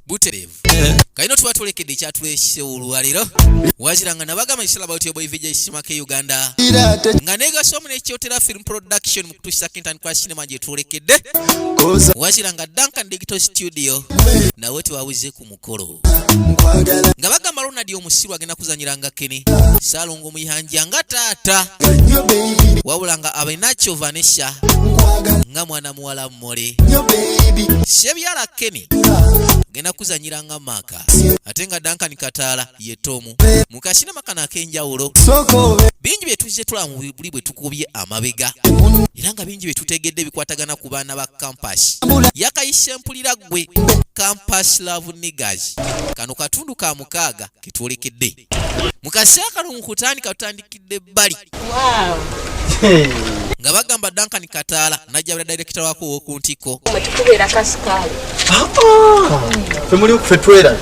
Buterevu kaino twatulekedde kyatulese olwaliro waziranga nabagamba isala bauti boy vija isima ke Uganda nga nega somu ne KYOTERA film production mukutusa kintan kwa cinema je tulekedde waziranga Duncan digital studio na wote wawize ku mukolo nga bagamba Ronald omusiru agenda kuzanyiranga Kenny Salongo muyanja nga tata wabulanga abenacho Vanessa nga mwana muwala mmole Shebyala Kenny genda kuzanyiranga maka atenga Duncan kataala yetomu mukashina makana akenjawulo bingi betuze tulamu buli bwe tukubye amabega iranga bingi betutegedde bikwatagana ku baana ba campus yakayise mpulira gwe campus love niggas kano katundu ka mukaaga kitwolekedde mukaseka no mukutani katandikidde bali nga bagamba Duncan kataala najja director wako wokuntiko tukubera kasikali femuli okufetwera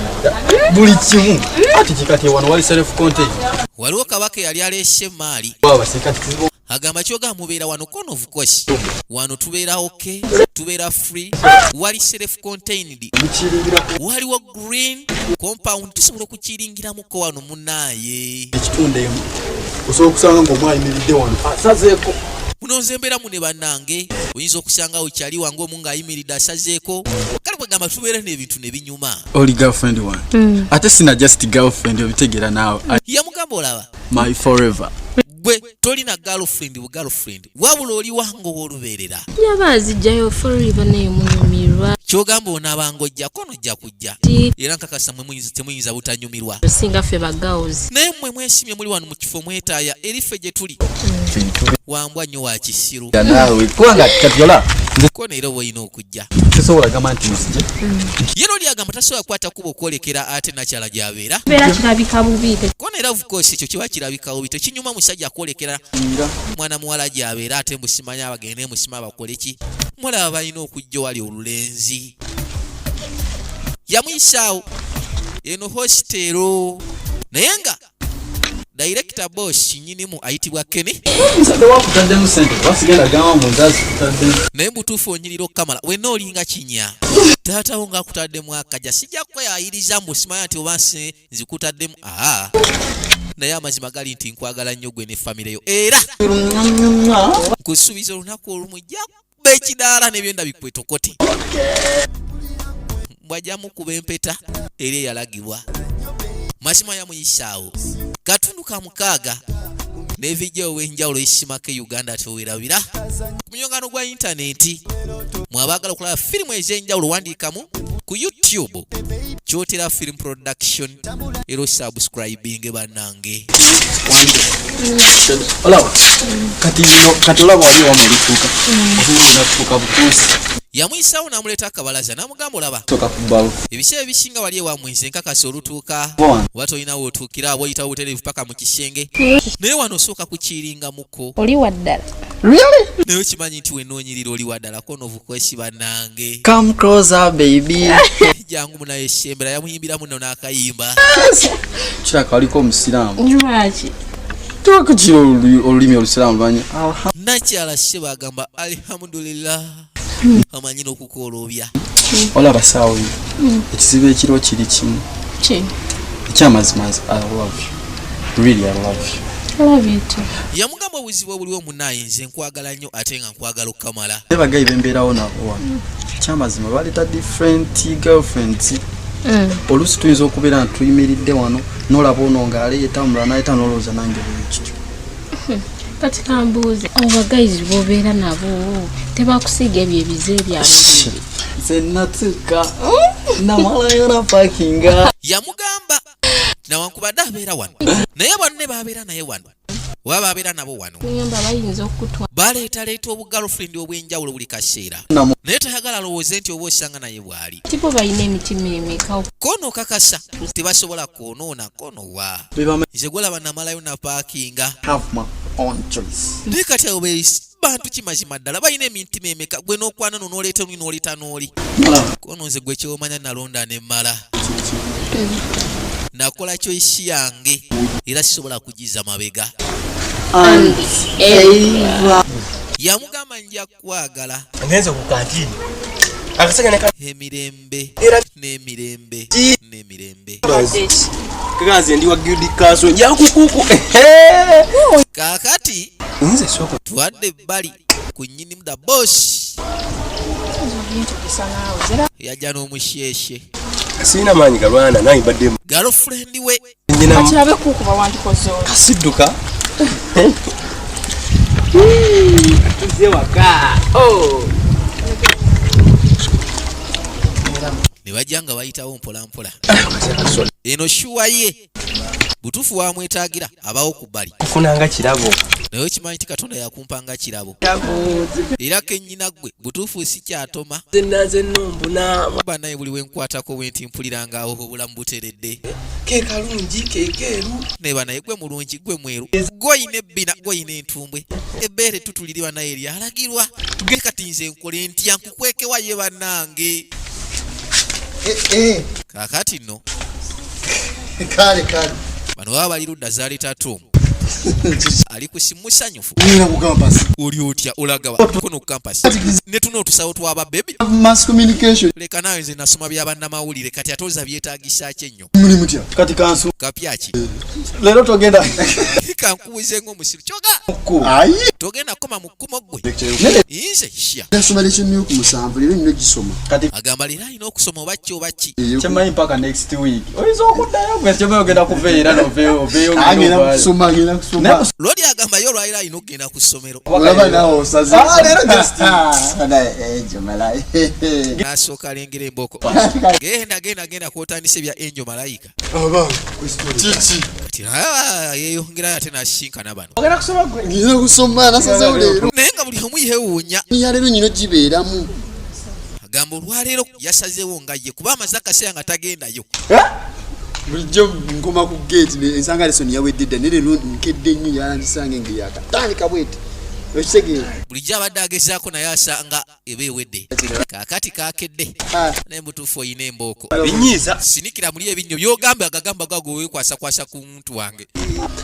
buli kimu ati kikati wano wali self content waliwo kabaka yali aleshe mali baba sekati kizibu agamba kyoga mubeera wano kono of course wano tubeera okay tubeera free wali self contained waliwo green compound tusobola kukiringira muko wano munaye ekitunde osobola kusanga ng'omwayi milidde wano asazeeko muno nzembera mune bannange oyinza okusanga okyali wange omunga ayimiridde asazeeko kale kwegamba tubeera n'ebintu ne binyuma oli girlfriend wange ate sina just girlfriend obitegera naawe yamugamba olaba my forever gwe tolina girlfriend wabula oli wange ow'olubeerera yabazijjayo forever naye munyumirwa kyogamba onaabanga ojjako nojja kujja era nkakasa mwe temuyinza butanyumirwa singa ffe ba girls naye mmwe mwesimye muli wano mu kifo mwetaaya erife gye tuli wambwa nnyo wa kisiru naawe kubanga katyola ko neera bw'olina okujja tesobola gamba nti nzije ye n'oli agamba tasobola kukwata kuba okwolekera ate nakyala gy'abeera beera kirabika bubi ko neera of course ekyo kiba kirabika bubi tekinyuma musajja akwolekera mwana muwala gy'abeera ate mbusimanya abagende musima bakole ki mulaba balina okujja wali olulenzi yamuyisaawo eno hositero naye nga director boss kinyinimu ayitibwa Kenny naye mutuufu onyiriro kamala wenna olinga kinya taatawo ngaakutaddemu akaja sijja kweyayiriza mbusimanya nti oba nzikutaddemu naye amazima gali nti nkwagala nnyo gwe ne famireyo era nkusuubiza olunaku olumujja kuba ekidaala n'ebyenda bikwetokote mbwajjamu kuba empeta era eyalagibwa mazima yamuyisaawo katundu ka mukaaga n'evijja ow'enjawulo isima ke Uganda tewerabira ku munyongano gwa intaneti mwabaagala okulaba firimu ez'enjawulo wandiikamu ku YouTube KYOTERA film production era osubscribinge bannange olaba kati olaba wali wamulituuka ofuuka butuusi yamuyisaawo n'amuleeta akabalaza n'amugamba olaba ebiseera ebisinga wali ewamwenzi enkakasa olutuuka oba tolina wootuukira aba oyitawo butereevu paka mu kisenge naye wano osooka kukiringamuko oli waddala naye okimanyi nti wenoonyirira oli waddala konovukwesi bannange come closer baby jangu munaye esembera yamuyimbira muno n'akayimba kiraka waliko omusiraamu lwaki twakukira olulimi olusiraamu lwanya nakyala ssebo agamba alhamdulillah amanyi n'okukooloobya olaba saawa ekizibu ekiriwo kiri kimu ekyamazima I love you really I love you yamugamba obuzibu obuliwo munaye nze nkwagala nnyo ate nga nkwagala okukamala ne bagayi bembeerawo nabo wano ekyamazima baleeta different girlfriends oluusi tuyinza okubeera nti tuyimiridde wano n'olaba ono ng'aleeta mulala n'aleeta n'olowooza nange bwekityo kati kambuuze abagayizi bobeera nabo tebakusiiga ebyo ebize byabwe nze natuuka namalagala pakinga yamugamba nawankubadde abeera wano naye banne babeera naye wano oba babeera nabo wano nyamba bayinza okutwa baleetaleeta obugirlfriend obw'enjawulo buli kaseera naye tayagala alowooze nti oba osanga naye bw'ali tipo balina emitima emeka kono kakasa tebasobola kwonoona konowa nze gwolaba namalayo na paakinga naye kati abo bantu kimazima ddala balina emitima emeka gwe n'okwana no n'oleeta oli n'oleeta n'oli kono nze gwe kyomanya nalonda ne mmala nakola choice yange era sisobola kugiza mabega yamugamba nja kwagala ngenze ku kantini akasanya ne emirembe n'emirembe n'emirembe kazi ndi wa guilty council njakukuku kakati nze soko tuwadde ebbali ku nnyini muda boss yajja n'omusyesye sina maanyi galwana naye badde girlfriend we nyina Achabe kukuba wantu kozo. kasidduka nze waka ne bajja nga bayitawo mpolampola eno shuwa ye butuufu wamwetaagira abawo ku bbali funanga kirabo naye okimanyi ti Katonda yakumpanga kirabo era kennyina ggwe butuufu si kyatoma zenaze nombuna ba naye buli wenkwatako bwenti mpuliranga awo obulamu buteredde ke kalungi kekeru neba naye gwe mulungi gwe mweru gwoyina ebbina gwoyina entumbwe ebbeere tutuliriwa naye eryalagirwa tuge kati nze nkole ntya nkukwekewa ye bannange kakati nno kale bano baba bali ludda zaali tatu ali ku simu musanyufu nina ku campus oli otya olagawa tukono ku campus ne tuno otusawo twaba bebi mass communication leka nawe nze nasoma bya bannamawulire kati atoza byetaagisa ki ennyo muli mutya kati kansu kapyaki lero togenda kankubuze ng'omusiru kyoga ayi togenda koma mu kkumo ggwe nze sya nasoma lection yo ku musanvu lero nino gisoma kati agamba lero alina okusoma oba ki oba ki Chamayi mpaka next week oyinza okuddayo gwe kyoma ogenda kuveera noveyo agenda kusoma lodi agamba yo olwaliro alina okugenda ku ssomero olaba nawe osaze lero just n'asooka alengera emboko genda kwotandisa ebya enjo malayika aba kiki kati yeyongerayo ate n'asisinkana bano ogenda kusoma gwe ngenda kusoma nasazewo leero naye nga buli omu yeewuunya ya lero nyino gibeeramu agamba olwaleero yasazeewo nga ye kuba amaze akaseera nga tagendayo bulijjo nkoma ku gate ensanga lesoni yawedde dda ne lero nkedde nnyo yalandisange ngeyakatandika bwete okitegeera bulijjo abadde agezaako naye asanga eba ewedde kaakati kakedde naye mutuufu oyina embooko binyiiza sinikira muli ebinnyo byogamba agagamba gago weekwasakwasa ku muntu wange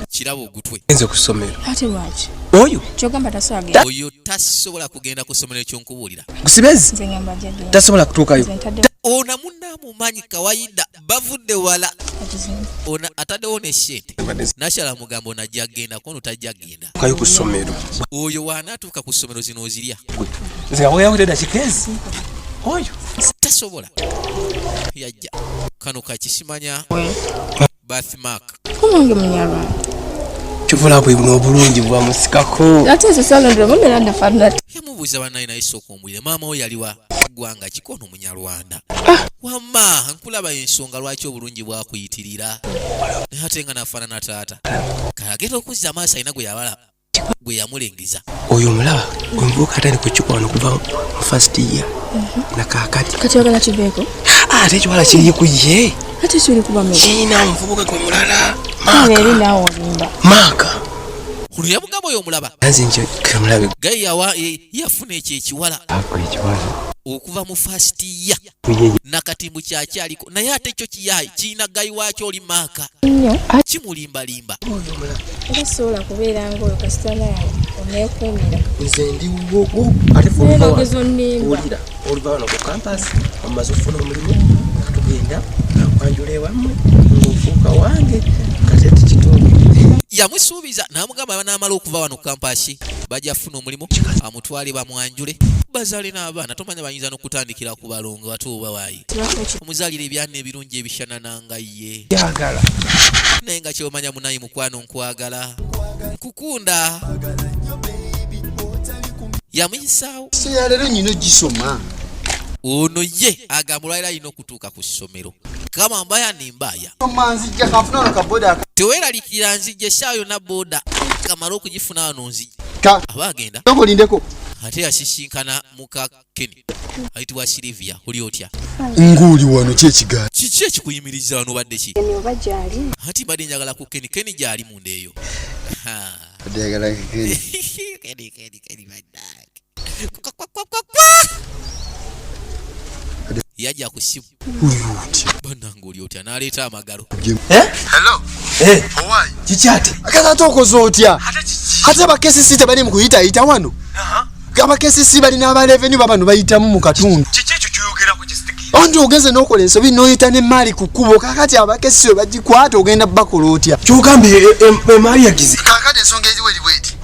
kiraba ogutwe nze ku ssomero Ate lwaki? oyo Kyogamba tasobola oyo tasobola kugenda ku ssomero ekyonkubulira gusibezi nze ngamba jagenda. tasobola kutuukayo Nze ntadde ona munnaamumanyi kawaida bavudde wala akizimba. ona ataddewo n'essente nakyala mugambo onajja genda kono tajja genda kayo ku ssomero oyo waanaatuuka ku ssomero zino ozirya nze nga bweyawulira dakika ezi oyo tasobola yajja kano kakisimanya bathmark Kumunge munyarwanda. kivula bwe buno obulungi bwamusikako Ate nze salondera mumera ndafaanana. yamubuuza bannaye naye sooka ombulire maama we yaliwa ggwanga kikono munyarwanda wamma nkulaba ensonga lwaki obulungi bwakuyitirira naye ate nga nafaanana taata kalagenda okuzza amaaso alina gwe yabala gwe yamulengeza oyo omulaba gwemuvuuka atali ku kikwano kuva mu first year nakakati Kati oyagala kibeeko? ate ekiwala kiri ku ye Ate kiri kuba meka? kiina omuvubuka gwe mulala Eri naawe olimba. maaka ono yamugamba oyo omulaba nanze nje kemulabe gaye yafuna ekyo ekiwala okuva mu first year nakatimbu kyakyaliko naye ate ekyo kiyayi kiina gayi waakyo oli maaka Nnyo. kimulimbalimba Era sobola kubeera ng'oyo kasitala yawe oneekuumira. nze ndi wogo ate Neerogeza onnimba. olira oliva wano ku kampasi omumaze okufuna omulimu tugenda akwanjula ewammwe ng'ofuuka wange kate tikituuke yamusuubiza n'amugamba banaamala okuva wano ku kampasi bajja funa omulimu amutwale bamwanjule bazaale n'abaana tomanya bayinza n'okutandikira ku balongo ate oba waayi omuzaalira ebyana ebirungi ebishanananga ye yagala naye nga kyomanya munayi mukwano nkwagala nkukunda yamuyisaawo ya lero nyino gisoma ono ye agamba olwaliro alina okutuuka ku ssomero kama mbaya ni mbaya manzijja kanfuna ono kaboda teweeralikira nzijja essaawa yonna booda kamala okugifuna wano nzijja aba agenda tokolindeko ate yasisinkana muka Keni ayitibwa Silivia oli otya nguli wano kyekigaali kiki ekikuyimiriza wano badde ki Eni oba gyali. ati badde njagala ku Keni gyali munda eyo adagala kekeri Keni baddaake yajja ku ssimu bannange oli otya n'aleeta amagalo kikyate akazate okoze otya ate abakesisi tebali mu kuyitayita wano abakesisi balina abaleveni babano bayitamu mu katundu kiki ekyo Onje ogeze n'okola ensobi n'oyita n'emmaali ku kkubo kakati abakessi we bagikwata ogenda bakola otya. Kyogamba emaali yagize. Kakati ensonga eriwo eri bweti.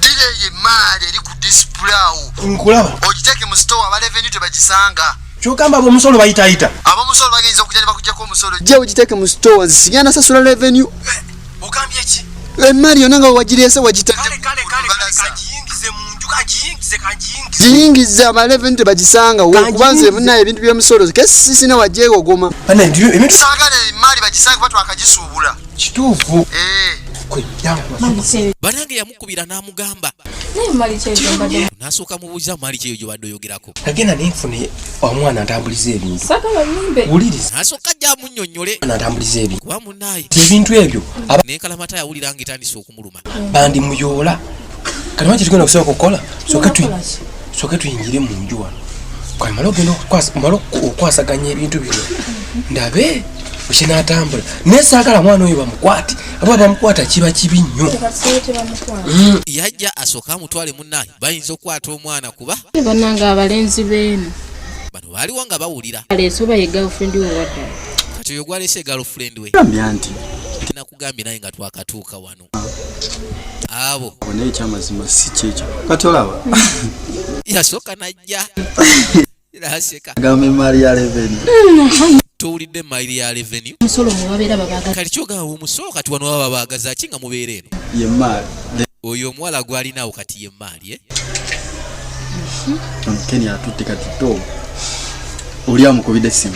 Dira emmaali eri ku display awo. Nkulaba. Ogiteeke mu store aba revenue tebagisanga. Kyogamba ab'omusolo bayitaayita. Ab'omusolo bagenda okujja ne bakuggyako omusolo. Gye ogiteeke mu store sigenda sasula revenue. Ogambye ki? Emmaali yonna nga wagireese wagitadde. Kale kagiyingize mu nju kagiyingize. Giyingiza aba revenue tebagisanga kubanze munaye ebintu by'omusolo kesisi na wagyegogoma. Bana ndiyo emintu Saagala emmaali bagisanga kuba twakagisuubula. kituufu. Banange yamukubira n'amugamba. Naye mali kyegenda. N'asooka mubuuza mali kyeyo gye badde oyogerako. Nagenda nenfune omwana atambuliza ebintu. Sagala lumbe. Wuliriza. N'asooka ajja amunnyonnyole. Atambuliza ebintu. Kuba munnaye. Ebintu ebyo N'enkalamata yawulira ng'etandise okumuluma. bandi muyoola. Kati manje tugenda kusooka okukola. Soke tuyingire mu nju wano. Kwa malo genda okwasaganya ebintu bino. Ndabe bwe n'atambula. Nesaagala mwana oyo bamukwate. Aba bamukwata kiba kibi nnyo. Yajja asooka amutwale munnaye bayinza okukwata omwana kuba Bananga abalenzi beenu. bano baaliwo nga bawulira. Aleesoba ye girlfriend we wadda. Kati oyo gwaleese girlfriend we. Gambya nti Nakugambye naye nga twakatuuka wano. Abo naye ekyamazima si kyekyo. Kati olaba yasooka najja. Naseka. agamba emmaali ya revenue. Towulidde mayiri ya revenue. Musolo mubabeera babaga. Kati kyogamba omusolo kati wano baba baagaza ki nga mubeera eno. Ye mmaali. Oyo omuwala gw'alinaawo kati ye maali Kenya atutte kati to. Oli amukubidde essimu.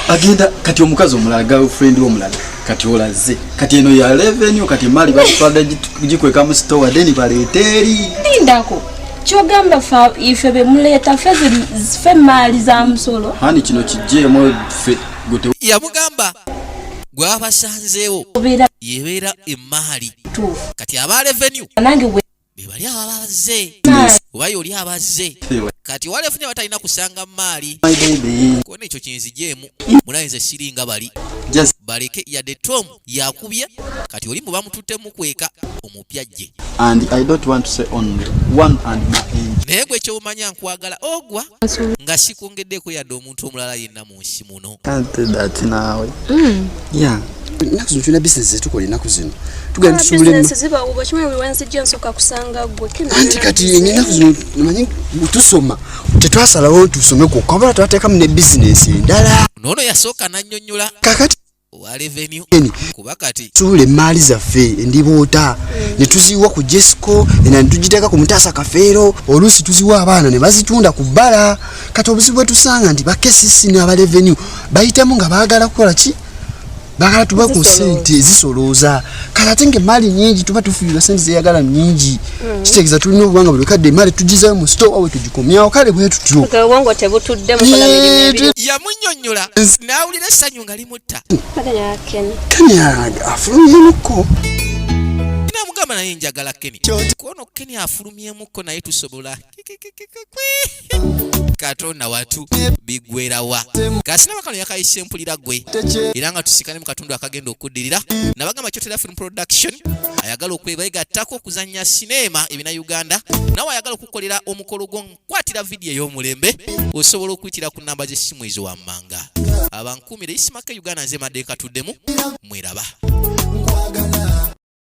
Agenda kati omukazi omulala girlfriend omulala. Kati olaze. Kati eno ya revenue kati emmaali batwala gikweka mu store then baleeteri. Lindako. Kyogamba ife bemuleeta ffe maali za musolo. Hani kino kijjeemu ffe gote. yamugamba gwabasanzeewo Obeera yebeera emmaali. tuufu. Kati aba revenue Nange bwe be bali abazze oba yoli abazze. Kati walefunye batalina kusanga maali. My baby. Kona ekyo kinzijeemu mulayinze siringa bali Just baleke yadde Tom yakubye kati oli mubamututte mukweka omupya gye. and I don't want to say only one and my angel. Naye gwe kyomanya nkwagala ogwa nga sikwongeddeko yadde omuntu omulala yenna mu nsi muno. Can't do that naawe. Yeah. Ennaku zino tulina bizinesi zetukola ennaku zino. Tugenda tusubule. Bizinesi ziba ubo kimwe buli wanzijja nsooka kusanga gwe. Anti kati ennaku zino manyi tusoma. Tetwasalawo tusome ku kabala twateekamu ne bizinesi endala. Noono yasooka nannyonnyola Kakati owa revenue kuba kati tuule emmaali zaffe endiboota ne tuziwa ku Jesco era ne tugiteeka ku Mutaasa Kafeero oluusi tuziwa abaana ne bazitunda ku bbala. Kati obuzibu bwe tusanga nti bakesisi n'aba revenue bayitamu nga baagala kukola ki? Baagala tuba ku ssente zisolooza. Kati ate ng'emmaali nnyingi tuba tufiirwa ssente zeyagala nnyingi. Kitegeeza tulina obubanga buli kadde emmaali tugizayo mu store awo tugikomyawo kale bwe tutyo. Obwongo tebutudde mukola mirimu ebiri. yamunnyonnyola n'awulira essanyu nga limutta. Baganya Ken. Kenya afulumyemukko. Namugamba naye njagala Kenny. Kuono Kenny afulumyemukko naye tusobola. Katonda watu bigwerawa. Kasina bakano yakayise mpulira gwe. Era nga tusikane mu katundu akagenda okuddirira. Nabagamba KYOTERA Film Production ayagala okwebegattako okuzannya sinema ebina Uganda. Nawe ayagala okukolera omukolo gw'okwatira vidiyo ey'omulembe. Osobola okuyitira ku namba z'essimu ezo wammanga. Abankumire Isimake Uganda nze madde katuddemu mweraba.